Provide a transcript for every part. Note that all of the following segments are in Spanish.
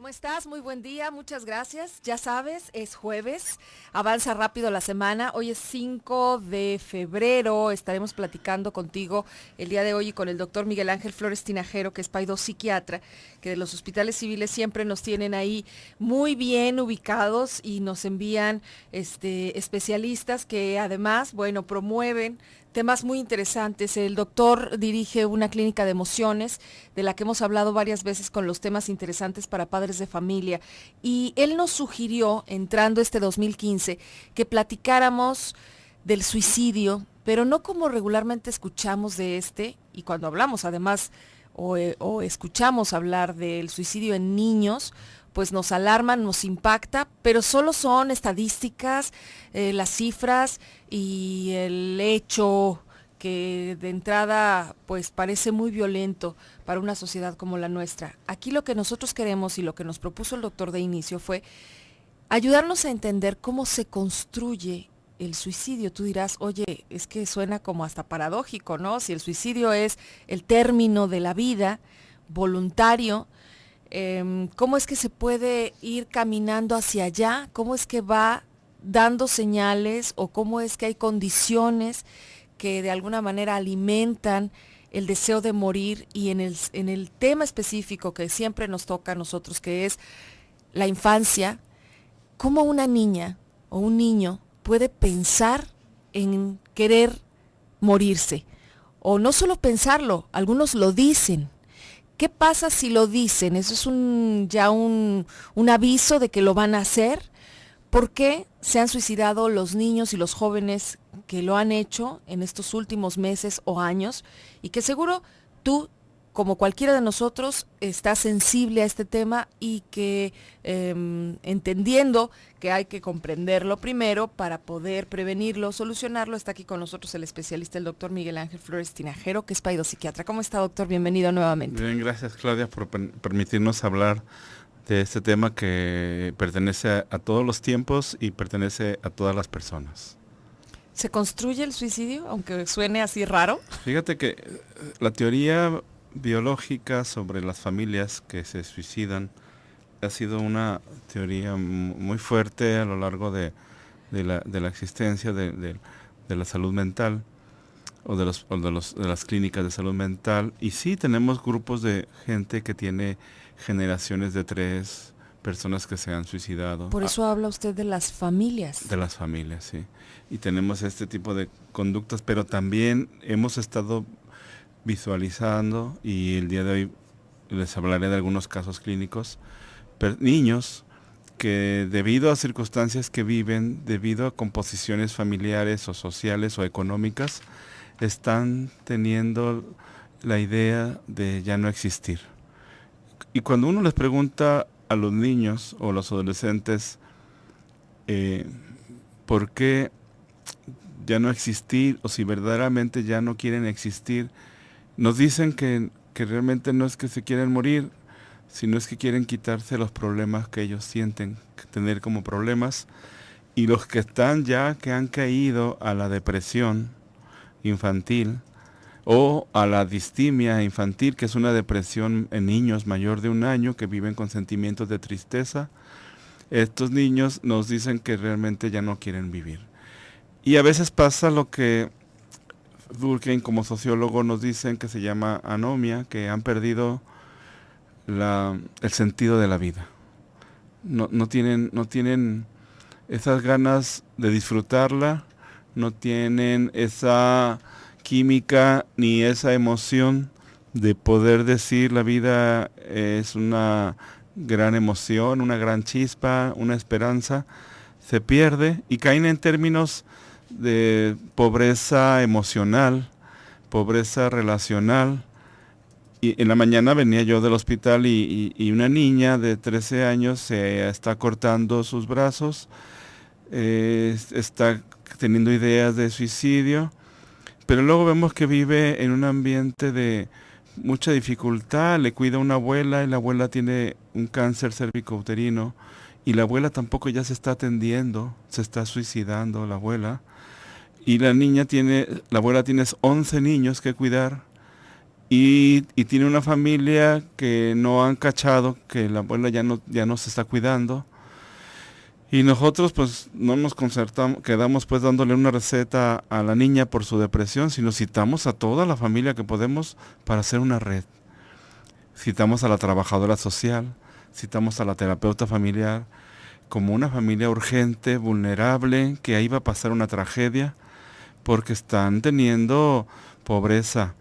¿Cómo estás? Muy buen día, muchas gracias. Ya sabes, es jueves, avanza rápido la semana. Hoy es 5 de febrero, estaremos platicando contigo el día de hoy y con el doctor Miguel Ángel Flores Tinajero, que es psiquiatra, que de los hospitales civiles siempre nos tienen ahí muy bien ubicados y nos envían especialistas que además, bueno, promueven temas muy interesantes. El doctor dirige una clínica de emociones de la que hemos hablado varias veces con los temas interesantes para padres de familia. Y él nos sugirió, entrando este 2015, que platicáramos del suicidio, pero no como regularmente escuchamos de y cuando hablamos además o escuchamos hablar del suicidio en niños, pues nos alarman, nos impacta, pero solo son estadísticas, las cifras y el hecho que de entrada pues parece muy violento para una sociedad como la nuestra. Aquí lo que nosotros queremos y lo que nos propuso el doctor de inicio fue ayudarnos a entender cómo se construye el suicidio. Tú dirás, oye, es que suena como hasta paradójico, ¿no? Si el suicidio es el término de la vida voluntario, cómo es que se puede ir caminando hacia allá, cómo es que va dando señales o cómo es que hay condiciones que de alguna manera alimentan el deseo de morir y en el tema específico que siempre nos toca a nosotros, que es la infancia, cómo una niña o un niño puede pensar en querer morirse. O no solo pensarlo, algunos lo dicen. ¿Qué pasa si lo dicen? Eso es ya un aviso de que lo van a hacer. ¿Por qué se han suicidado los niños y los jóvenes que lo han hecho en estos últimos meses o años? Y que seguro tú, como cualquiera de nosotros, estás sensible a este tema y que entendiendo que hay que comprenderlo primero para poder prevenirlo, solucionarlo, está aquí con nosotros el especialista, el doctor Miguel Ángel Flores Tinajero, que es psiquiatra. ¿Cómo está, doctor? Bienvenido nuevamente. Bien, gracias, Claudia, por permitirnos hablar de este tema que pertenece a todos los tiempos y pertenece a todas las personas. ¿Se construye el suicidio, aunque suene así raro? Fíjate que la teoría biológica sobre las familias que se suicidan ha sido una teoría muy fuerte a lo largo de la existencia de la salud mental o de las clínicas de salud mental. Y sí tenemos grupos de gente que tiene generaciones de 3 personas que se han suicidado. Por eso habla usted de las familias. De las familias, sí. Y tenemos este tipo de conductas, pero también hemos estado visualizando, y el día de hoy les hablaré de algunos casos clínicos, niños que debido a circunstancias que viven, debido a composiciones familiares o sociales o económicas, están teniendo la idea de ya no existir. Y cuando uno les pregunta a los niños o los adolescentes por qué ya no existir o si verdaderamente ya no quieren existir, nos dicen que realmente no es que se quieren morir, sino es que quieren quitarse los problemas que ellos sienten tener como problemas. Y los que están ya, que han caído a la depresión infantil o a la distimia infantil, que es una depresión en niños mayor de 1 año que viven con sentimientos de tristeza, estos niños nos dicen que realmente ya no quieren vivir. Y a veces pasa lo que Durkheim como sociólogo nos dicen que se llama anomia, que han perdido el sentido de la vida. No tienen esas ganas de disfrutarla, no tienen esa química ni esa emoción de poder decir la vida es una gran emoción, una gran chispa, una esperanza. Se pierde y caen en términos de pobreza emocional, pobreza relacional. Y en la mañana venía yo del hospital y una niña de 13 años se está cortando sus brazos, está teniendo ideas de suicidio, pero luego vemos que vive en un ambiente de mucha dificultad, le cuida a una abuela y la abuela tiene un cáncer cervicouterino y la abuela tampoco ya se está atendiendo, se está suicidando la abuela. Y la abuela tiene 11 niños que cuidar y tiene una familia que no han cachado, que la abuela ya no se está cuidando. Y nosotros pues no nos concertamos, quedamos pues dándole una receta a la niña por su depresión, sino citamos a toda la familia que podemos para hacer una red. Citamos a la trabajadora social, citamos a la terapeuta familiar, como una familia urgente, vulnerable, que ahí va a pasar una tragedia, porque están teniendo pobreza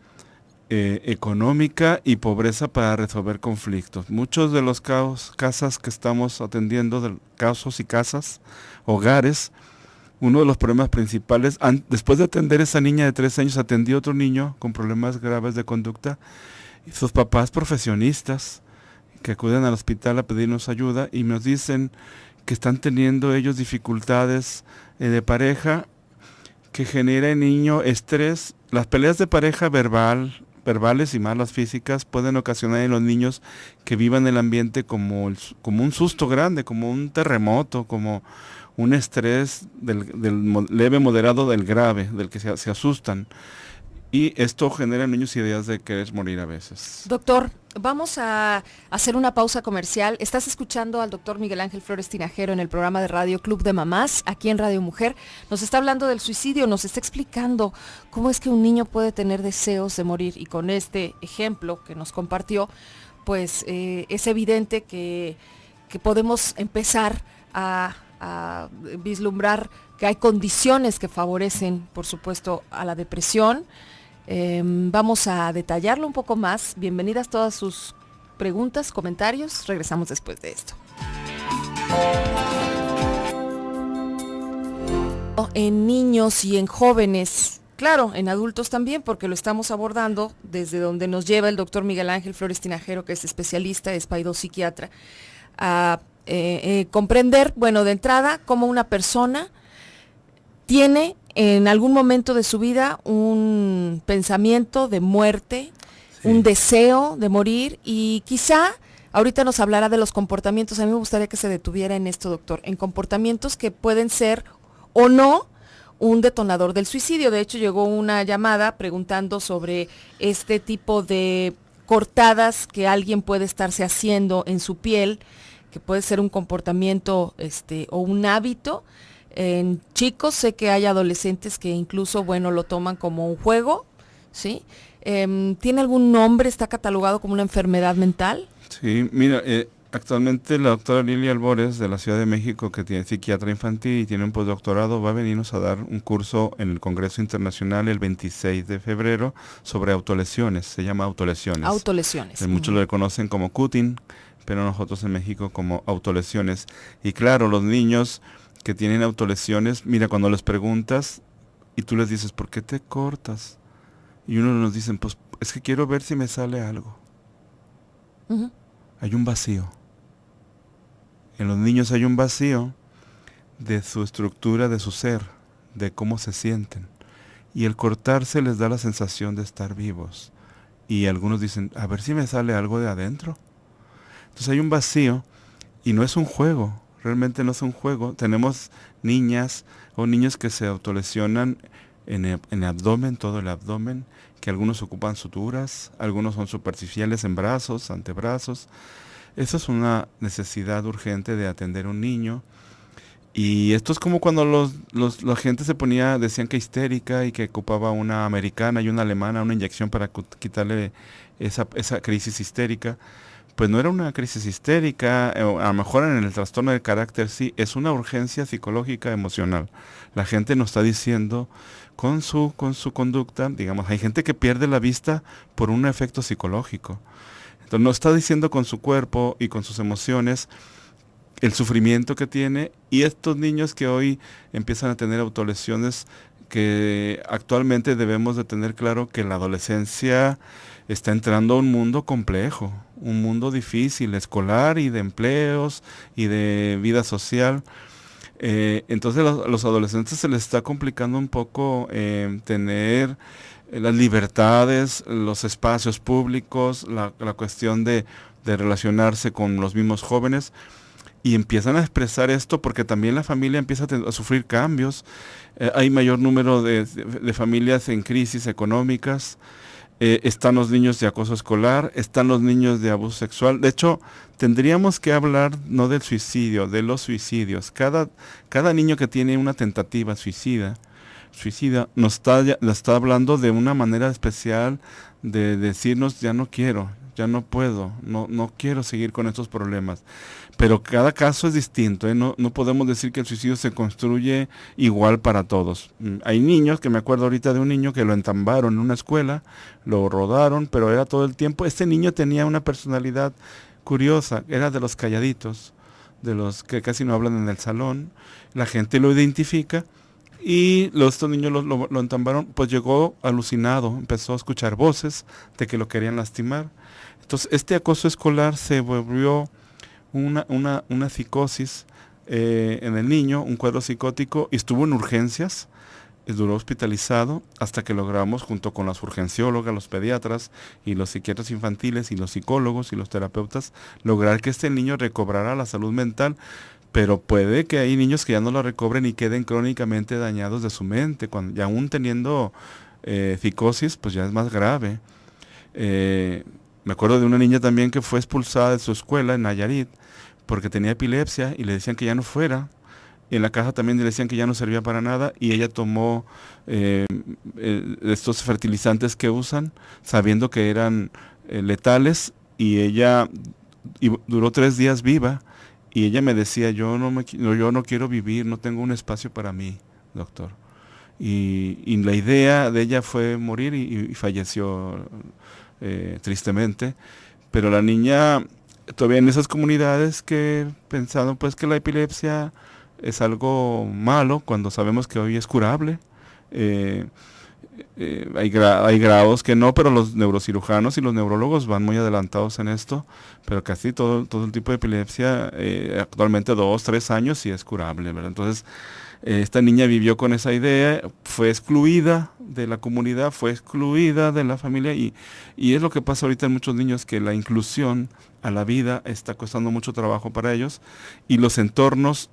económica y pobreza para resolver conflictos. Muchos de los casas que estamos atendiendo, casos y casas, hogares, uno de los problemas principales, después de atender a esa niña de 3 años, atendí a otro niño con problemas graves de conducta, y sus papás profesionistas que acuden al hospital a pedirnos ayuda y nos dicen que están teniendo ellos dificultades de pareja, que genera en niño estrés. Las peleas de pareja verbales y malas físicas pueden ocasionar en los niños que vivan el ambiente como un susto grande, como un terremoto, como un estrés del leve, moderado, del grave, del que se asustan. Y esto genera en niños ideas de querer morir a veces. Doctor, vamos a hacer una pausa comercial. Estás escuchando al doctor Miguel Ángel Flores Tinajero en el programa de radio Club de Mamás, aquí en Radio Mujer. Nos está hablando del suicidio, nos está explicando cómo es que un niño puede tener deseos de morir. Y con este ejemplo que nos compartió, pues es evidente que podemos empezar a vislumbrar que hay condiciones que favorecen, por supuesto, a la depresión. Vamos a detallarlo un poco más. Bienvenidas todas sus preguntas, comentarios. Regresamos después de esto. En niños y en jóvenes, claro, en adultos también, porque lo estamos abordando desde donde nos lleva el doctor Miguel Ángel Flores Tinajero, que es especialista, es psiquiatra, a comprender, bueno, de entrada, cómo una persona tiene en algún momento de su vida un pensamiento de muerte, sí, un deseo de morir, y quizá ahorita nos hablará de los comportamientos. A mí me gustaría que se detuviera en esto, doctor, en comportamientos que pueden ser o no un detonador del suicidio. De hecho, llegó una llamada preguntando sobre este tipo de cortadas que alguien puede estarse haciendo en su piel, que puede ser un comportamiento o un hábito. En chicos, sé que hay adolescentes que incluso, bueno, lo toman como un juego, ¿sí? ¿Tiene algún nombre? ¿Está catalogado como una enfermedad mental? Sí, mira, actualmente la doctora Lilia Albores de la Ciudad de México, que tiene psiquiatra infantil y tiene un postdoctorado, va a venirnos a dar un curso en el Congreso Internacional el 26 de febrero sobre autolesiones. Se llama autolesiones. Autolesiones. Muchos lo conocen como cutting, pero nosotros en México como autolesiones. Y claro, los niños que tienen autolesiones, mira, cuando les preguntas y tú les dices, ¿por qué te cortas? Y uno nos dicen, pues es que quiero ver si me sale algo. Uh-huh. Hay un vacío. En los niños hay un vacío de su estructura, de su ser, de cómo se sienten. Y el cortarse les da la sensación de estar vivos. Y algunos dicen, a ver si me sale algo de adentro. Entonces hay un vacío y no es un juego. Realmente no es un juego. Tenemos niñas o niños que se autolesionan en el abdomen, todo el abdomen, que algunos ocupan suturas, algunos son superficiales en brazos, antebrazos. Eso es una necesidad urgente de atender a un niño. Y esto es como cuando la gente decían que histérica y que ocupaba una americana y una alemana, una inyección para quitarle esa crisis histérica. Pues no era una crisis histérica, a lo mejor en el trastorno del carácter sí, es una urgencia psicológica emocional. La gente nos está diciendo con su conducta, digamos, hay gente que pierde la vista por un efecto psicológico. Entonces nos está diciendo con su cuerpo y con sus emociones el sufrimiento que tiene, y estos niños que hoy empiezan a tener autolesiones, que actualmente debemos de tener claro que la adolescencia está entrando a un mundo complejo, un mundo difícil, escolar y de empleos y de vida social. Entonces a los adolescentes se les está complicando un poco tener las libertades, los espacios públicos, la cuestión de relacionarse con los mismos jóvenes, y empiezan a expresar esto porque también la familia empieza a sufrir cambios. Hay mayor número de familias en crisis económicas. están los niños de acoso escolar, están los niños de abuso sexual. De hecho, tendríamos que hablar no del suicidio, de los suicidios. Cada niño que tiene una tentativa suicida nos está hablando de una manera especial de decirnos ya no quiero, ya no puedo, no quiero seguir con estos problemas. Pero cada caso es distinto, ¿eh? No podemos decir que el suicidio se construye igual para todos. Hay niños, que me acuerdo ahorita de un niño que lo entambaron en una escuela, lo rodaron, pero era todo el tiempo. Este niño tenía una personalidad curiosa, era de los calladitos, de los que casi no hablan en el salón. La gente lo identifica. Y estos niños lo entambaron, pues llegó alucinado, empezó a escuchar voces de que lo querían lastimar. Entonces, este acoso escolar se volvió una psicosis en el niño, un cuadro psicótico, y estuvo en urgencias, duró hospitalizado hasta que logramos, junto con las urgenciólogas, los pediatras y los psiquiatras infantiles y los psicólogos y los terapeutas, lograr que este niño recobrara la salud mental. Pero puede que hay niños que ya no lo recobren y queden crónicamente dañados de su mente, y aún teniendo psicosis, pues ya es más grave. Me acuerdo de una niña también que fue expulsada de su escuela en Nayarit porque tenía epilepsia y le decían que ya no fuera. Y en la casa también le decían que ya no servía para nada, y ella tomó estos fertilizantes que usan, sabiendo que eran letales, y ella duró 3 días viva. Y ella me decía, yo no quiero vivir, no tengo un espacio para mí, doctor. Y la idea de ella fue morir, y falleció tristemente. Pero la niña, todavía en esas comunidades que pensaron pues que la epilepsia es algo malo, cuando sabemos que hoy es curable. Hay grados que no, pero los neurocirujanos y los neurólogos van muy adelantados en esto, pero casi todo el tipo de epilepsia, actualmente 2, 3 años sí es curable, ¿verdad? Entonces, esta niña vivió con esa idea, fue excluida de la comunidad, fue excluida de la familia, y es lo que pasa ahorita en muchos niños, que la inclusión a la vida está costando mucho trabajo para ellos, y los entornos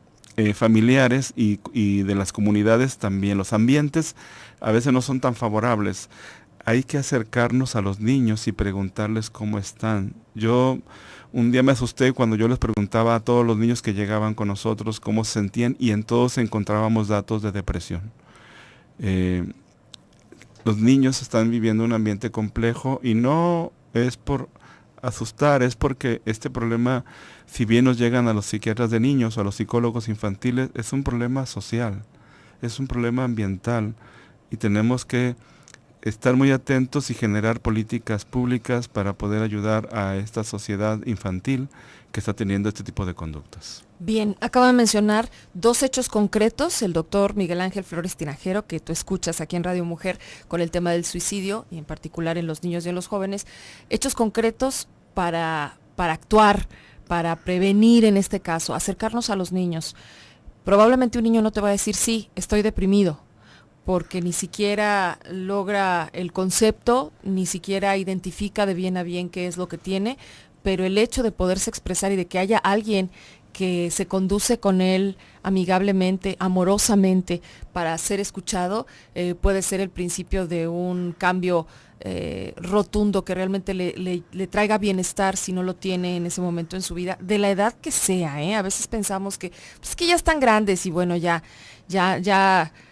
familiares y de las comunidades también, los ambientes a veces no son tan favorables. Hay que acercarnos a los niños y preguntarles cómo están. Yo un día me asusté cuando yo les preguntaba a todos los niños que llegaban con nosotros cómo se sentían, y en todos encontrábamos datos de depresión. Los niños están viviendo un ambiente complejo, y no es por asustar, es porque este problema, si bien nos llegan a los psiquiatras de niños o a los psicólogos infantiles, es un problema social, es un problema ambiental, y tenemos que estar muy atentos y generar políticas públicas para poder ayudar a esta sociedad infantil que está teniendo este tipo de conductas. Bien, acaba de mencionar 2 hechos concretos, el doctor Miguel Ángel Flores Tinajero, que tú escuchas aquí en Radio Mujer con el tema del suicidio, y en particular en los niños y en los jóvenes, hechos concretos para actuar, para prevenir en este caso, acercarnos a los niños. Probablemente un niño no te va a decir, sí, estoy deprimido, porque ni siquiera logra el concepto, ni siquiera identifica de bien a bien qué es lo que tiene, pero el hecho de poderse expresar y de que haya alguien que se conduce con él amigablemente, amorosamente, para ser escuchado, puede ser el principio de un cambio rotundo que realmente le traiga bienestar si no lo tiene en ese momento en su vida, de la edad que sea, ¿eh? A veces pensamos que, pues, que ya están grandes y bueno, ya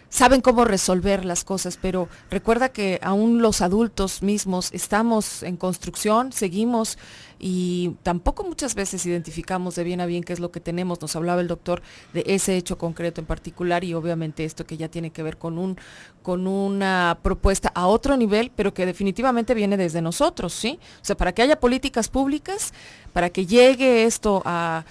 saben cómo resolver las cosas, pero recuerda que aún los adultos mismos estamos en construcción, seguimos, y tampoco muchas veces identificamos de bien a bien qué es lo que tenemos. Nos hablaba el doctor de ese hecho concreto en particular, y obviamente esto que ya tiene que ver con una propuesta a otro nivel, pero que definitivamente viene desde nosotros, ¿sí? O sea, para que haya políticas públicas, para que llegue esto a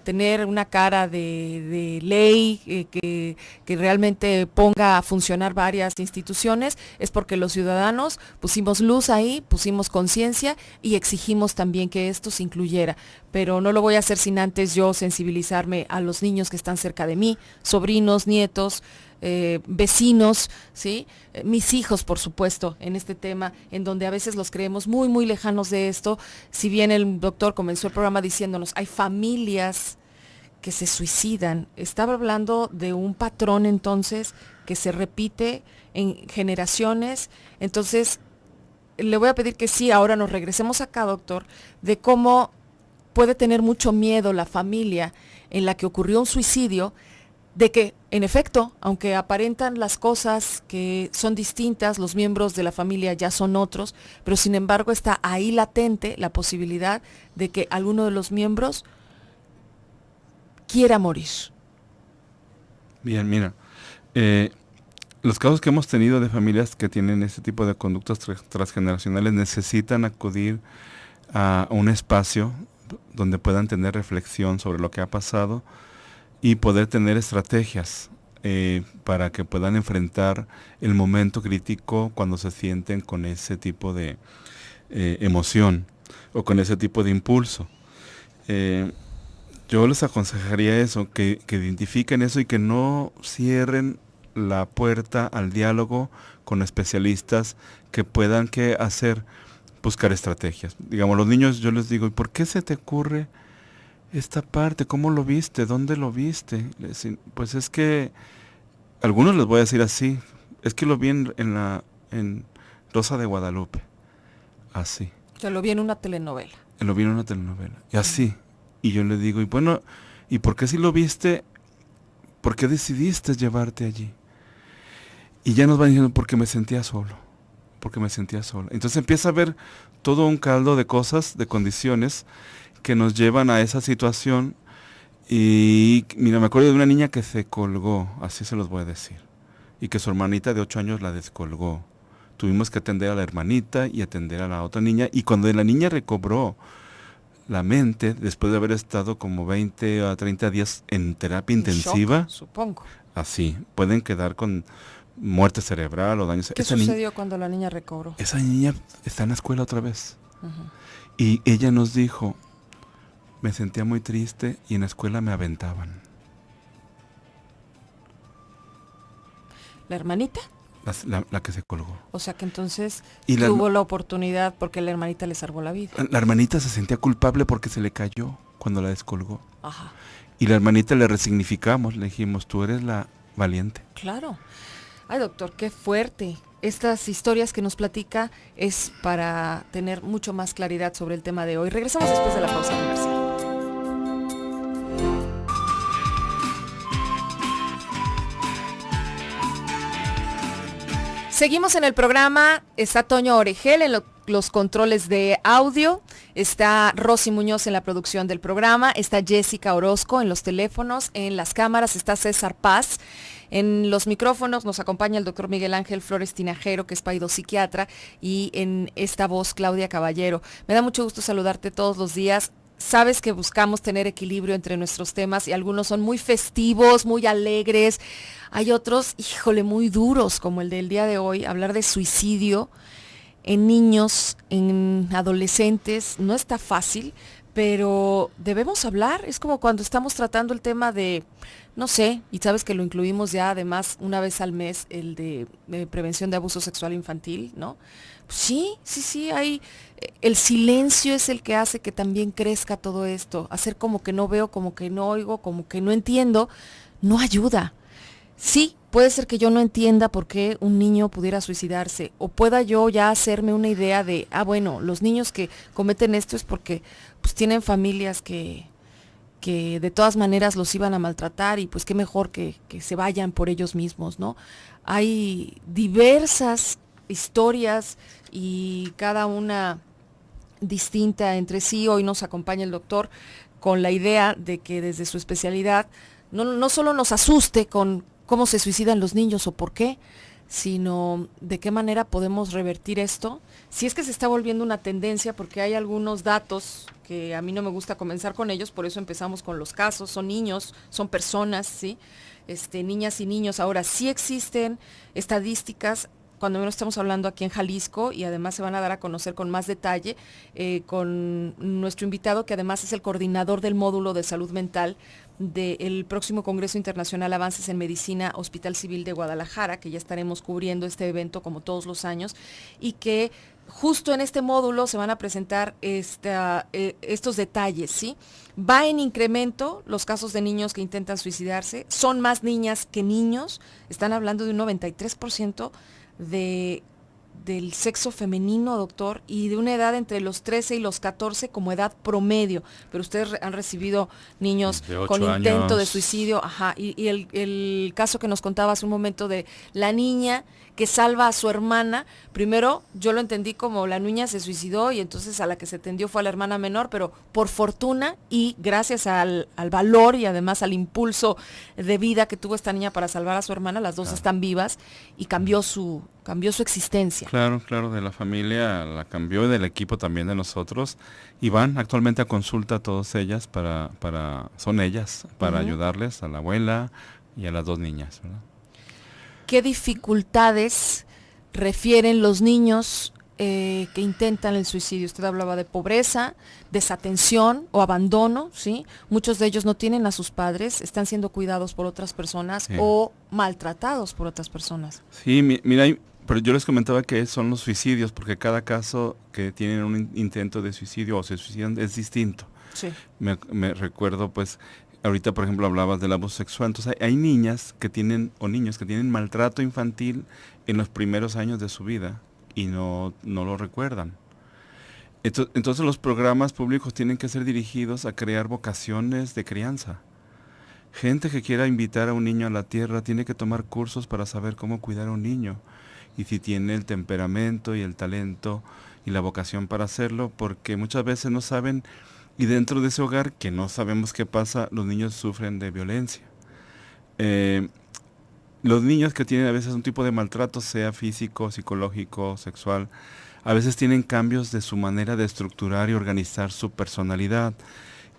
tener una cara de ley, que realmente ponga a funcionar varias instituciones, es porque los ciudadanos pusimos luz ahí, pusimos conciencia y exigimos también que esto se incluyera. Pero no lo voy a hacer sin antes yo sensibilizarme a los niños que están cerca de mí, sobrinos, nietos, vecinos, ¿sí? Mis hijos, por supuesto, en este tema, en donde a veces los creemos muy, muy lejanos de esto. Si bien el doctor comenzó el programa diciéndonos, hay familias que se suicidan, estaba hablando de un patrón entonces que se repite en generaciones. Entonces, le voy a pedir que sí, ahora nos regresemos acá, doctor, de cómo puede tener mucho miedo la familia en la que ocurrió un suicidio, de que, en efecto, aunque aparentan las cosas que son distintas, los miembros de la familia ya son otros, pero sin embargo está ahí latente la posibilidad de que alguno de los miembros quiera morir. Bien, mira, los casos que hemos tenido de familias que tienen este tipo de conductas transgeneracionales necesitan acudir a un espacio donde puedan tener reflexión sobre lo que ha pasado y poder tener estrategias para que puedan enfrentar el momento crítico cuando se sienten con ese tipo de emoción o con ese tipo de impulso. Yo les aconsejaría eso, que identifiquen eso y que no cierren la puerta al diálogo con especialistas que puedan buscar estrategias. Digamos, los niños, yo les digo, ¿y por qué se te ocurre esta parte? ¿Cómo lo viste? ¿Dónde lo viste? Pues es que, algunos les voy a decir así, es que lo vi en Rosa de Guadalupe, así. Que lo vi en una telenovela. Lo vi en una telenovela, y así. Y yo le digo, y bueno, ¿y por qué si lo viste? ¿Por qué decidiste llevarte allí? Y ya nos van diciendo, porque me sentía solo. Entonces empieza a haber todo un caldo de cosas, de condiciones, que nos llevan a esa situación. Y mira, me acuerdo de una niña que se colgó, así se los voy a decir, y que su hermanita de 8 años la descolgó. Tuvimos que atender a la hermanita y atender a la otra niña, y cuando la niña recobró la mente, después de haber estado como 20 a 30 días en terapia intensiva, shock, supongo. así, pueden quedar con muerte cerebral o daños. ¿Qué sucedió cuando la niña recobró? Esa niña está en la escuela otra vez. Uh-huh. Y ella nos dijo, me sentía muy triste y en la escuela me aventaban. ¿La hermanita? La que se colgó. O sea que entonces y tuvo la oportunidad porque la hermanita le salvó la vida. La hermanita se sentía culpable porque se le cayó cuando la descolgó. Ajá. Y la hermanita le resignificamos, le dijimos, tú eres la valiente. Claro. Ay, doctor, qué fuerte. Estas historias que nos platica es para tener mucho más claridad sobre el tema de hoy. Regresamos después de la pausa comercial. Seguimos en el programa, está Toño Oregel en los controles de audio, está Rosy Muñoz en la producción del programa, está Jessica Orozco en los teléfonos, en las cámaras está César Paz, en los micrófonos nos acompaña el doctor Miguel Ángel Flores Tinajero, que es paidopsiquiatra, y en esta voz Claudia Caballero. Me da mucho gusto saludarte todos los días. Sabes que buscamos tener equilibrio entre nuestros temas y algunos son muy festivos, muy alegres. Hay otros, híjole, muy duros, como el del día de hoy, hablar de suicidio en niños, en adolescentes. No está fácil, pero debemos hablar. Es como cuando estamos tratando el tema de, no sé, y sabes que lo incluimos ya además una vez al mes, el de prevención de abuso sexual infantil, ¿no? Sí, hay, el silencio es el que hace que también crezca todo esto. Hacer como que no veo, como que no oigo, como que no entiendo, no ayuda. Sí, puede ser que yo no entienda por qué un niño pudiera suicidarse, o pueda yo ya hacerme una idea de, bueno, los niños que cometen esto es porque pues tienen familias que de todas maneras los iban a maltratar y pues qué mejor que se vayan por ellos mismos, ¿no? Hay diversas historias y cada una distinta entre sí. Hoy nos acompaña el doctor con la idea de que desde su especialidad no solo nos asuste con cómo se suicidan los niños o por qué, sino de qué manera podemos revertir esto, si es que se está volviendo una tendencia, porque hay algunos datos que a mí no me gusta comenzar con ellos, por eso empezamos con los casos. Son niños, son personas, ¿sí? Niñas y niños. Ahora sí existen estadísticas, cuando menos estamos hablando aquí en Jalisco, y además se van a dar a conocer con más detalle con nuestro invitado, que además es el coordinador del módulo de salud mental del próximo Congreso Internacional Avances en Medicina Hospital Civil de Guadalajara, que ya estaremos cubriendo este evento como todos los años, y que justo en este módulo se van a presentar estos detalles, ¿sí? Va en incremento los casos de niños que intentan suicidarse, son más niñas que niños, están hablando de un 93% de del sexo femenino, doctor, y de una edad entre los 13 y los 14 como edad promedio, pero ustedes han recibido niños con intento de suicidio, y el caso que nos contaba hace un momento de la niña que salva a su hermana, primero yo lo entendí como la niña se suicidó y entonces a la que se atendió fue a la hermana menor, pero por fortuna y gracias al valor y además al impulso de vida que tuvo esta niña para salvar a su hermana, las dos están vivas y cambió su existencia. Claro, de la familia la cambió y del equipo también de nosotros. Y van actualmente a consulta todas ellas son ellas, para ayudarles a la abuela y a las dos niñas, ¿verdad? ¿Qué dificultades refieren los niños que intentan el suicidio? Usted hablaba de pobreza, desatención o abandono, ¿sí? Muchos de ellos no tienen a sus padres, están siendo cuidados por otras personas o maltratados por otras personas. Sí, mira, pero yo les comentaba que son los suicidios, porque cada caso que tienen un intento de suicidio o se suicidan es distinto. Sí. Me recuerdo, pues, ahorita, por ejemplo, hablabas del abuso sexual. Entonces, hay niñas que tienen, o niños que tienen maltrato infantil en los primeros años de su vida y no lo recuerdan. Entonces, los programas públicos tienen que ser dirigidos a crear vocaciones de crianza. Gente que quiera invitar a un niño a la tierra tiene que tomar cursos para saber cómo cuidar a un niño y si tiene el temperamento y el talento y la vocación para hacerlo, porque muchas veces no saben. Y dentro de ese hogar, que no sabemos qué pasa, los niños sufren de violencia. Los niños que tienen a veces un tipo de maltrato, sea físico, psicológico, sexual, a veces tienen cambios de su manera de estructurar y organizar su personalidad.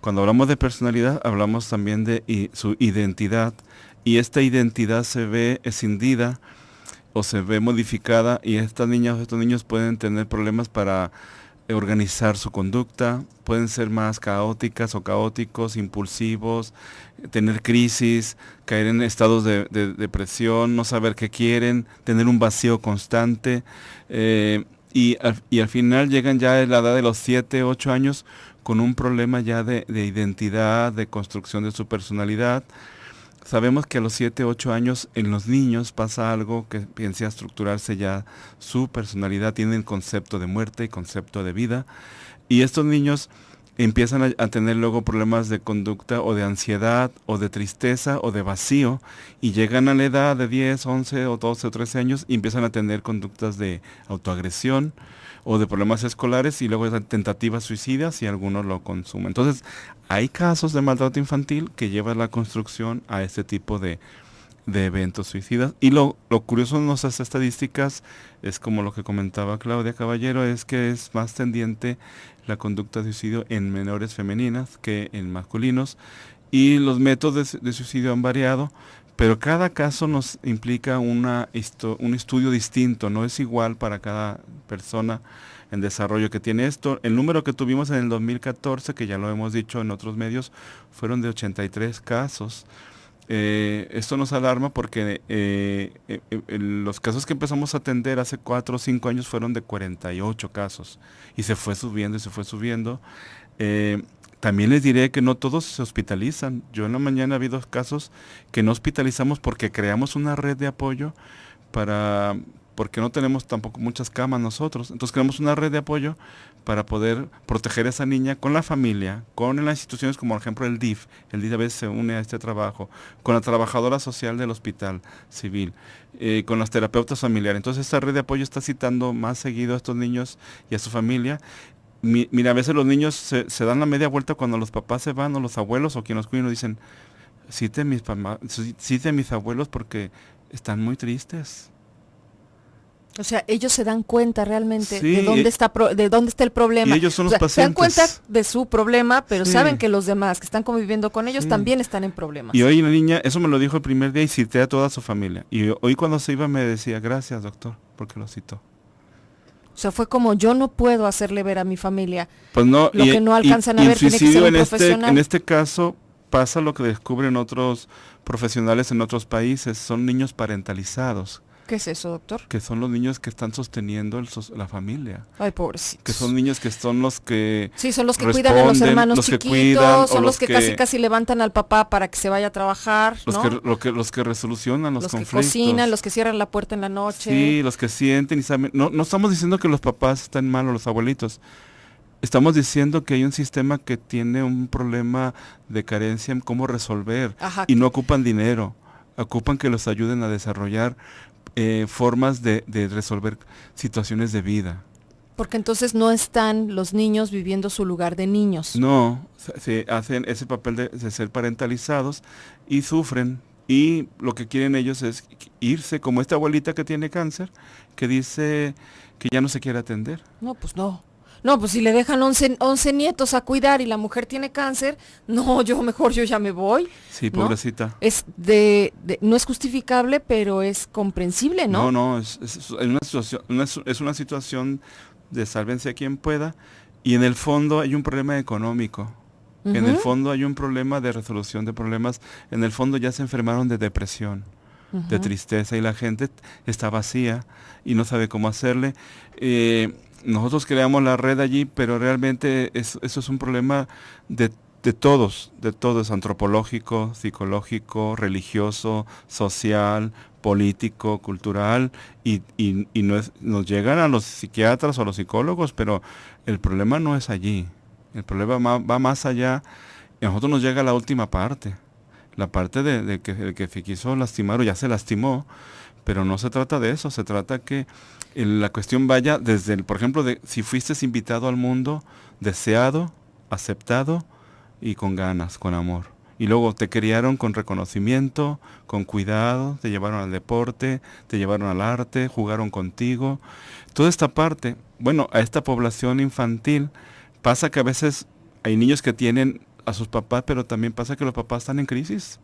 Cuando hablamos de personalidad, hablamos también de su identidad. Y esta identidad se ve escindida o se ve modificada, y estas niñas o estos niños pueden tener problemas para organizar su conducta, pueden ser más caóticas o caóticos, impulsivos, tener crisis, caer en estados de depresión, no saber qué quieren, tener un vacío constante, y al final llegan ya a la edad de los 7, 8 años con un problema ya de identidad, de construcción de su personalidad. Sabemos que a los 7, 8 años en los niños pasa algo que piensa a estructurarse ya su personalidad, tienen concepto de muerte y concepto de vida, y estos niños empiezan a tener luego problemas de conducta o de ansiedad o de tristeza o de vacío, y llegan a la edad de 10, 11 o 12 o 13 años y empiezan a tener conductas de autoagresión o de problemas escolares, y luego tentativas suicidas, y algunos lo consumen. Entonces, hay casos de maltrato infantil que llevan la construcción a este tipo de eventos suicidas. Y lo curioso de nuestras estadísticas es, como lo que comentaba Claudia Caballero, es que es más tendiente la conducta de suicidio en menores femeninas que en masculinos, y los métodos de suicidio han variado, pero cada caso nos implica un estudio distinto, no es igual para cada persona en desarrollo que tiene esto. El número que tuvimos en el 2014, que ya lo hemos dicho en otros medios, fueron de 83 casos. Esto nos alarma porque los casos que empezamos a atender hace 4 o 5 años fueron de 48 casos, y se fue subiendo y se fue subiendo. También les diré que no todos se hospitalizan. Yo en la mañana ha habido casos que no hospitalizamos porque creamos una red de apoyo porque no tenemos tampoco muchas camas nosotros. Entonces creamos una red de apoyo para poder proteger a esa niña con la familia, con las instituciones como por ejemplo el DIF. El DIF a veces se une a este trabajo, con la trabajadora social del hospital civil, con las terapeutas familiares. Entonces esta red de apoyo está citando más seguido a estos niños y a su familia. Mira, a veces los niños se dan la media vuelta cuando los papás se van, o los abuelos o quien los cuida, nos dicen, cite a mis abuelos porque están muy tristes. O sea, ellos se dan cuenta realmente Sí, de dónde está el problema. Y ellos son los Se dan pacientes. cuenta de su problema, pero Sí. saben que los demás que están conviviendo con ellos Sí. también están en problemas. Y hoy la niña, eso me lo dijo el primer día, y cité a toda su familia. Y hoy cuando se iba me decía, gracias doctor, porque lo citó. O sea, fue como, yo no puedo hacerle ver a mi familia Pues no, lo que no alcanzan a ver, tiene que ser un profesional. En este caso pasa lo que descubren otros profesionales en otros países, son niños parentalizados, ¿Qué es eso, doctor? Que son los niños que están sosteniendo la familia. Ay, pobrecitos. Que son niños que son los que sí, son los que cuidan a los hermanos los chiquitos, que cuidan, son los que casi levantan al papá para que se vaya a trabajar, ¿no? Los que resolucionan los conflictos. Los que cocinan, los que cierran la puerta en la noche. Sí, los que sienten y saben. No estamos diciendo que los papás están malos, los abuelitos. Estamos diciendo que hay un sistema que tiene un problema de carencia en cómo resolver. Ajá. Y no ocupan dinero, ocupan que los ayuden a desarrollar formas de resolver situaciones de vida. Porque entonces no están los niños viviendo su lugar de niños. No, se hacen ese papel de ser parentalizados y sufren. Y lo que quieren ellos es irse, como esta abuelita que tiene cáncer, que dice que ya no se quiere atender. No, pues no. No, pues si le dejan 11 nietos a cuidar y la mujer tiene cáncer, no, yo ya me voy. Sí, ¿no? pobrecita. Es no es justificable, pero es comprensible, ¿no? No, es una situación de sálvense a quien pueda, y en el fondo hay un problema económico. Uh-huh. En el fondo hay un problema de resolución de problemas. En el fondo ya se enfermaron de depresión, uh-huh, de tristeza, y la gente está vacía y no sabe cómo hacerle. Nosotros creamos la red allí, pero realmente eso es un problema de todos, antropológico, psicológico, religioso, social, político, cultural, y nos llegan a los psiquiatras o a los psicólogos, pero el problema no es allí, el problema va más allá, y a nosotros nos llega la última parte, la parte de que el que se quiso lastimar o ya se lastimó, pero no se trata de eso, se trata que la cuestión vaya desde, por ejemplo, de si fuiste invitado al mundo, deseado, aceptado y con ganas, con amor. Y luego te criaron con reconocimiento, con cuidado, te llevaron al deporte, te llevaron al arte, jugaron contigo. Toda esta parte, bueno, a esta población infantil pasa que a veces hay niños que tienen a sus papás, pero también pasa que los papás están en crisis.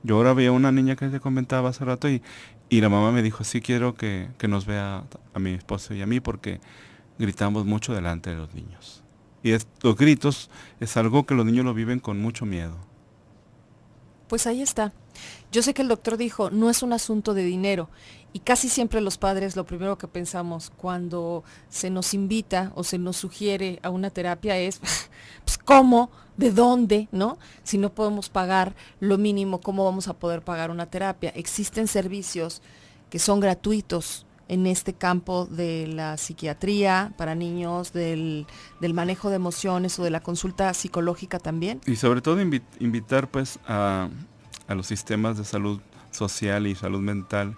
Yo ahora veía una niña que te comentaba hace rato y la mamá me dijo, sí quiero que nos vea a mi esposo y a mí porque gritamos mucho delante de los niños. Y los gritos es algo que los niños lo viven con mucho miedo. Pues ahí está. Yo sé que el doctor dijo, no es un asunto de dinero. Y casi siempre los padres lo primero que pensamos cuando se nos invita o se nos sugiere a una terapia es, pues, ¿cómo? ¿De dónde? ¿No? Si no podemos pagar lo mínimo, ¿cómo vamos a poder pagar una terapia? Existen servicios que son gratuitos en este campo de la psiquiatría para niños, del manejo de emociones o de la consulta psicológica también. Y sobre todo invitar pues a los sistemas de salud social y salud mental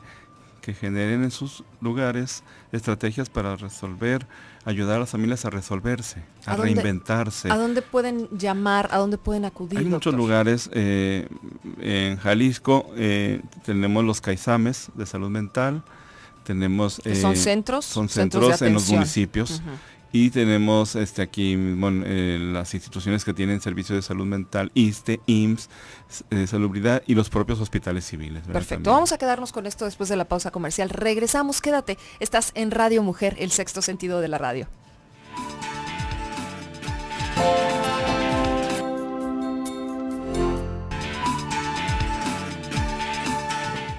que generen en sus lugares estrategias para resolver, ayudar a las familias a resolverse, a reinventarse. ¿A dónde pueden llamar? ¿A dónde pueden acudir? Hay muchos lugares. En Jalisco tenemos los CAISAMES de salud mental. Tenemos son centros. Son centros en los municipios. Uh-huh. Y tenemos aquí mismo las instituciones que tienen servicios de salud mental, ISSSTE, IMSS, Salubridad y los propios hospitales civiles. Perfecto, también. Vamos a quedarnos con esto después de la pausa comercial. Regresamos, quédate. Estás en Radio Mujer, el sexto sentido de la radio.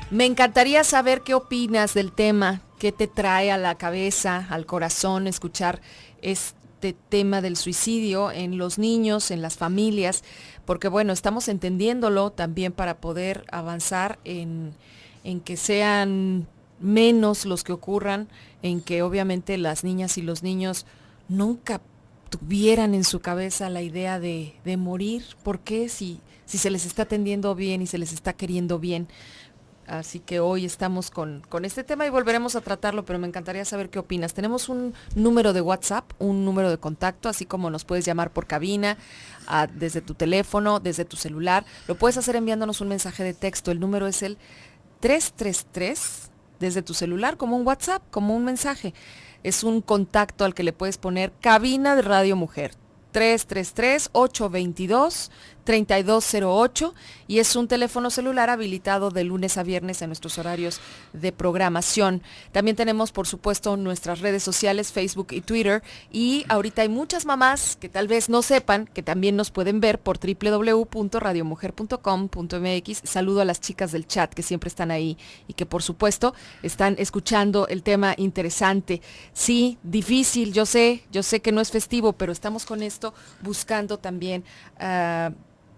Me encantaría saber qué opinas del tema, qué te trae a la cabeza, al corazón, escuchar este tema del suicidio en los niños, en las familias, porque bueno, estamos entendiéndolo también para poder avanzar en que sean menos los que ocurran, en que obviamente las niñas y los niños nunca tuvieran en su cabeza la idea de morir. ¿Por qué? Si se les está atendiendo bien y se les está queriendo bien. Así que hoy estamos con este tema y volveremos a tratarlo, pero me encantaría saber qué opinas. Tenemos un número de WhatsApp, un número de contacto, así como nos puedes llamar por cabina, desde tu teléfono, desde tu celular. Lo puedes hacer enviándonos un mensaje de texto. El número es el 333, desde tu celular, como un WhatsApp, como un mensaje. Es un contacto al que le puedes poner cabina de Radio Mujer. 333-822-3208 y es un teléfono celular habilitado de lunes a viernes en nuestros horarios de programación. También tenemos, por supuesto, nuestras redes sociales, Facebook y Twitter, y ahorita hay muchas mamás que tal vez no sepan que también nos pueden ver por www.radiomujer.com.mx. Saludo a las chicas del chat que siempre están ahí y que por supuesto están escuchando el tema interesante. Sí, difícil, yo sé que no es festivo, pero estamos con esto buscando también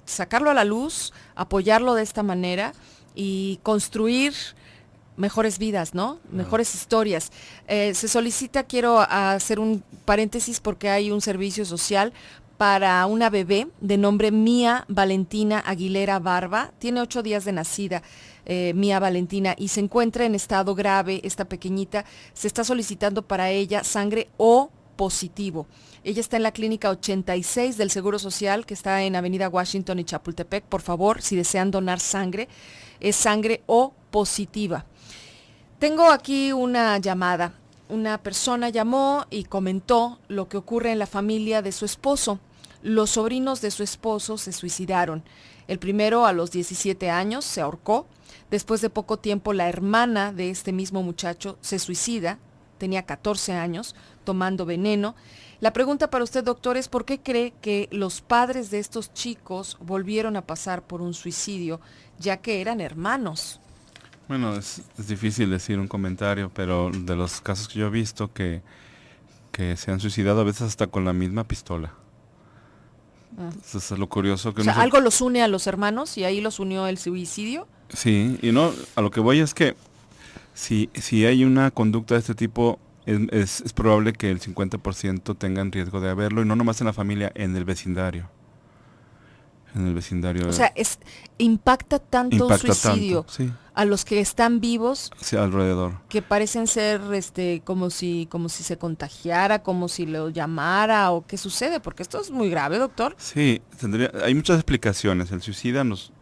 sacarlo a la luz, apoyarlo de esta manera y construir mejores vidas, ¿no? Mejores historias. Se solicita, quiero hacer un paréntesis porque hay un servicio social para una bebé de nombre Mía Valentina Aguilera Barba. Tiene 8 días de nacida, Mía Valentina, y se encuentra en estado grave, esta pequeñita. Se está solicitando para ella sangre O positivo. Ella está en la clínica 86 del Seguro Social, que está en Avenida Washington y Chapultepec. Por favor, si desean donar sangre, es sangre O positiva. Tengo aquí una llamada. Una persona llamó y comentó lo que ocurre en la familia de su esposo. Los sobrinos de su esposo se suicidaron. El primero, a los 17 años, se ahorcó. Después de poco tiempo, la hermana de este mismo muchacho se suicida. Tenía 14 años, tomando veneno. La pregunta para usted, doctor, es ¿por qué cree que los padres de estos chicos volvieron a pasar por un suicidio, ya que eran hermanos? Bueno, es difícil decir un comentario, pero de los casos que yo he visto que se han suicidado a veces hasta con la misma pistola. Entonces es lo curioso que o sea, algo los une a los hermanos y ahí los unió el suicidio. Sí, y no, a lo que voy es que si hay una conducta de este tipo, es probable que el 50% tengan riesgo de haberlo, y no nomás en la familia, en el vecindario. En el vecindario. O sea, impacta tanto un suicidio sí, a los que están vivos, sí, alrededor, que parecen ser como si se contagiara, como si lo llamara, o qué sucede, porque esto es muy grave, doctor. Sí, hay muchas explicaciones. El suicida nos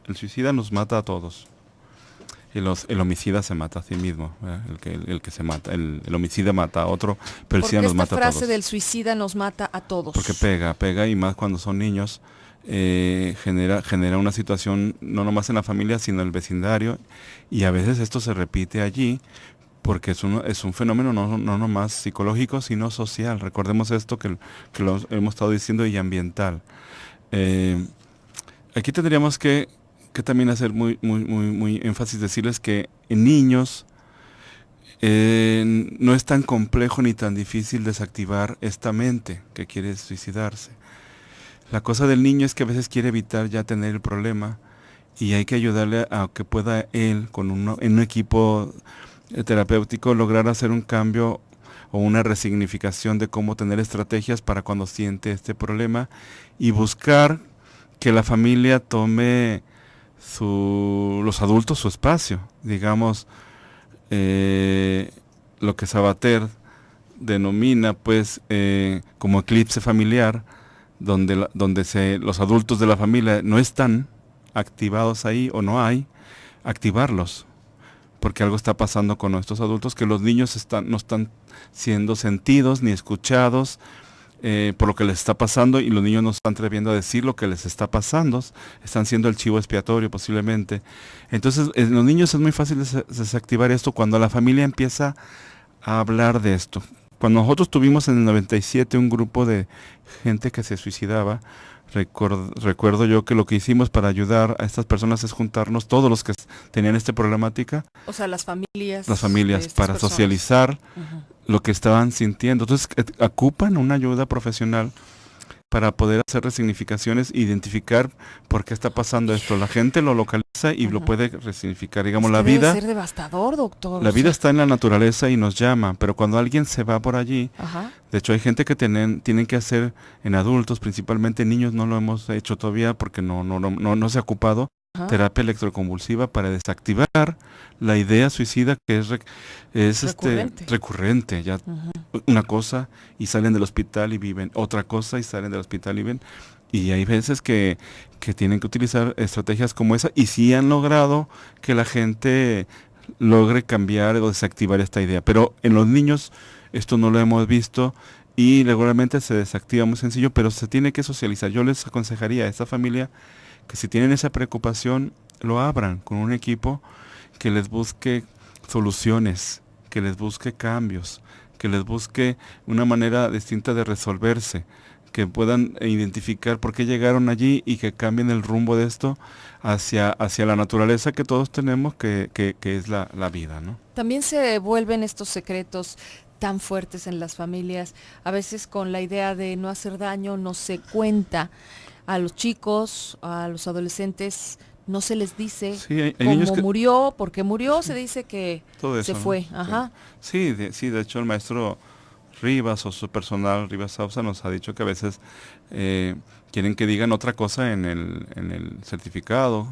mata a todos. El homicida se mata a sí mismo, el que se mata, el homicida mata a otro, pero el suicida nos mata a todos. Esta frase del suicida nos mata a todos. Porque pega, y más cuando son niños, genera una situación no nomás en la familia, sino en el vecindario, y a veces esto se repite allí, porque es un fenómeno no nomás psicológico, sino social. Recordemos esto que lo hemos estado diciendo, y ambiental. Aquí tendríamos que también hacer muy énfasis, decirles que en niños no es tan complejo ni tan difícil desactivar esta mente que quiere suicidarse. La cosa del niño es que a veces quiere evitar ya tener el problema, y hay que ayudarle a que pueda él, en un equipo terapéutico, lograr hacer un cambio o una resignificación de cómo tener estrategias para cuando siente este problema, y buscar que la familia tome los adultos su espacio. Digamos, lo que Sabater denomina pues como eclipse familiar, donde los adultos de la familia no están activados ahí, o no hay, activarlos, porque algo está pasando con nuestros adultos, que los niños no están siendo sentidos ni escuchados por lo que les está pasando, y los niños no están atreviendo a decir lo que les está pasando, están siendo el chivo expiatorio posiblemente. Entonces en los niños es muy fácil desactivar esto cuando la familia empieza a hablar de esto. Cuando nosotros tuvimos en el 97 un grupo de gente que se suicidaba, recuerdo yo que lo que hicimos para ayudar a estas personas es juntarnos todos los que tenían esta problemática. O sea, las familias para socializar lo que estaban sintiendo. Entonces ocupan una ayuda profesional para poder hacer resignificaciones, identificar por qué está pasando esto. La gente lo localiza y lo puede resignificar. Digamos, la vida... Debe ser devastador, doctor. La vida está en la naturaleza y nos llama, pero cuando alguien se va por allí, de hecho hay gente que tienen que hacer en adultos, principalmente niños, no lo hemos hecho todavía porque no se ha ocupado, terapia electroconvulsiva para desactivar la idea suicida, que es recurrente. Ya una cosa y salen del hospital y viven, otra cosa y salen del hospital y viven. Y hay veces que tienen que utilizar estrategias como esa, y sí han logrado que la gente logre cambiar o desactivar esta idea. Pero en los niños esto no lo hemos visto, y regularmente se desactiva muy sencillo, pero se tiene que socializar. Yo les aconsejaría a esta familia que si tienen esa preocupación, lo abran con un equipo que les busque soluciones, que les busque cambios, que les busque una manera distinta de resolverse, que puedan identificar por qué llegaron allí y que cambien el rumbo de esto hacia la naturaleza que todos tenemos, que es la vida, ¿no? También se vuelven estos secretos tan fuertes en las familias, a veces con la idea de no hacer daño, no se cuenta a los chicos, a los adolescentes, no se les dice Sí, hay cómo niños que murió, porque murió, se dice que todo eso, se ¿no? fue, Sí, ajá. sí, de hecho el maestro Rivas o su personal, Rivas Sausa, nos ha dicho que a veces quieren que digan otra cosa en el certificado,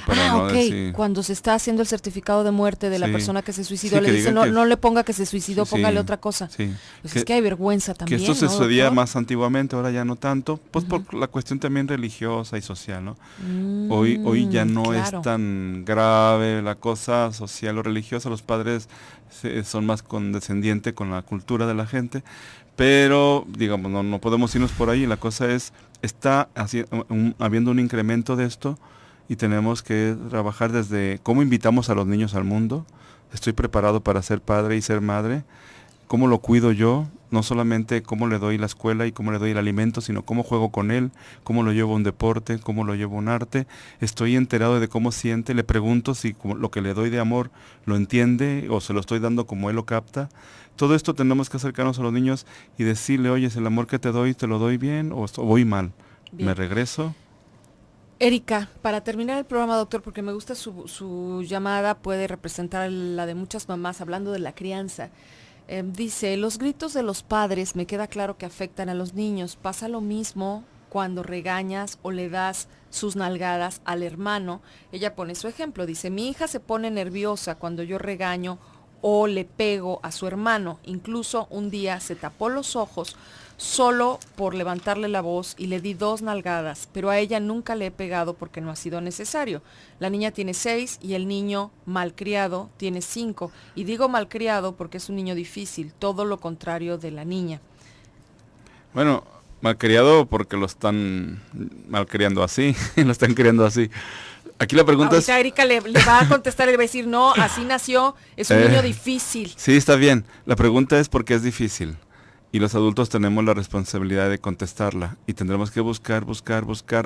para no Ok, decir, cuando se está haciendo el certificado de muerte de la sí, persona que se suicidó, sí, le que dicen, digan no, que, no le ponga que se suicidó, sí, póngale otra cosa. sí, Pues es que hay vergüenza que esto también, se ¿no, sucedía doctor? más antiguamente, ahora ya no tanto, pues Ujú. por la cuestión también religiosa y social, ¿no? Hoy ya no es Claro. tan grave la cosa social o religiosa, los padres son más condescendientes con la cultura de la gente, pero digamos, no podemos irnos por ahí, la cosa es, está habiendo un incremento de esto y tenemos que trabajar desde cómo invitamos a los niños al mundo, estoy preparado para ser padre y ser madre, cómo lo cuido yo, no solamente cómo le doy la escuela y cómo le doy el alimento, sino cómo juego con él, cómo lo llevo a un deporte, cómo lo llevo a un arte, estoy enterado de cómo siente, le pregunto si lo que le doy de amor lo entiende o se lo estoy dando como él lo capta. Todo esto tenemos que acercarnos a los niños y decirle, oye, ¿es el amor que te doy, te lo doy bien o voy mal? ¿Me Bien. regreso? Erika, para terminar el programa, doctor, porque me gusta su llamada, puede representar la de muchas mamás hablando de la crianza. Dice, los gritos de los padres me queda claro que afectan a los niños. Pasa lo mismo cuando regañas o le das sus nalgadas al hermano. Ella pone su ejemplo, dice, mi hija se pone nerviosa cuando yo regaño o le pego a su hermano. Incluso un día se tapó los ojos solo por levantarle la voz y le di 2 nalgadas, pero a ella nunca le he pegado porque no ha sido necesario. La niña tiene 6 y el niño malcriado tiene 5. Y digo malcriado porque es un niño difícil, todo lo contrario de la niña. Bueno, malcriado porque lo están malcriando así, lo están criando así. Aquí la pregunta Ahorita es... Erika le va a contestar y le va a decir, no, así nació, es un niño difícil. Sí, está bien. La pregunta es por qué es difícil. Y los adultos tenemos la responsabilidad de contestarla. Y tendremos que buscar.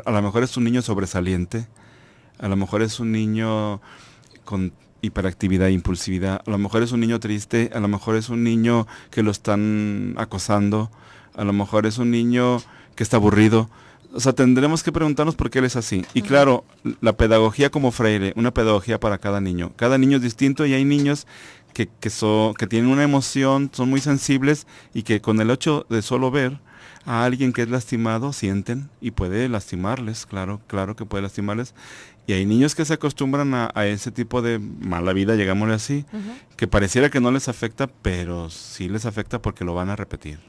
A lo mejor es un niño sobresaliente. A lo mejor es un niño con hiperactividad e impulsividad. A lo mejor es un niño triste. A lo mejor es un niño que lo están acosando. A lo mejor es un niño que está aburrido. O sea, tendremos que preguntarnos por qué él es así. Y claro, la pedagogía como Freire, una pedagogía para cada niño. Cada niño es distinto y hay niños que tienen una emoción, son muy sensibles y que con el hecho de solo ver a alguien que es lastimado, sienten y puede lastimarles, claro que puede lastimarles. Y hay niños que se acostumbran a ese tipo de mala vida, digámosle así, que pareciera que no les afecta, pero sí les afecta porque lo van a repetir.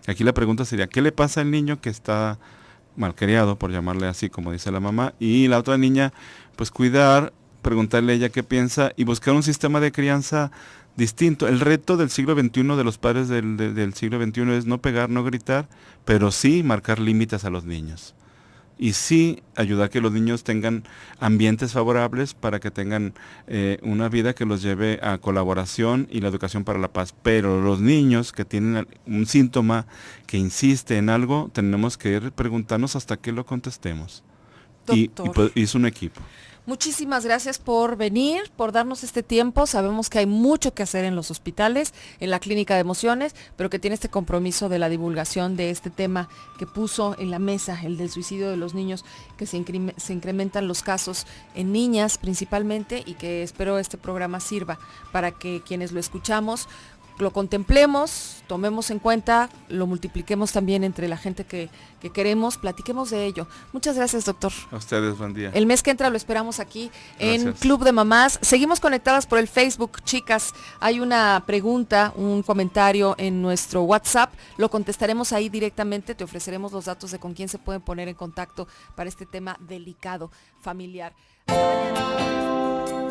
Aquí la pregunta sería, ¿qué le pasa al niño que está malcriado, por llamarle así, como dice la mamá? Y la otra niña, pues cuidar, preguntarle a ella qué piensa y buscar un sistema de crianza distinto. El reto del siglo XXI, de los padres del siglo XXI, es no pegar, no gritar, pero sí marcar límites a los niños. Y sí ayudar a que los niños tengan ambientes favorables para que tengan una vida que los lleve a colaboración y la educación para la paz. Pero los niños que tienen un síntoma que insiste en algo, tenemos que preguntarnos hasta que lo contestemos. Y es un equipo. Muchísimas gracias por venir, por darnos este tiempo. Sabemos que hay mucho que hacer en los hospitales, en la clínica de emociones, pero que tiene este compromiso de la divulgación de este tema que puso en la mesa, el del suicidio de los niños, que se incrementan los casos en niñas principalmente, y que espero este programa sirva para que quienes lo escuchamos lo contemplemos, tomemos en cuenta, lo multipliquemos también entre la gente que queremos, platiquemos de ello. Muchas gracias, doctor. A ustedes, buen día. El mes que entra lo esperamos aquí en Gracias. Club de Mamás. Seguimos conectadas por el Facebook, chicas. Hay una pregunta, un comentario en nuestro WhatsApp. Lo contestaremos ahí directamente. Te ofreceremos los datos de con quién se pueden poner en contacto para este tema delicado, familiar. Hasta mañana.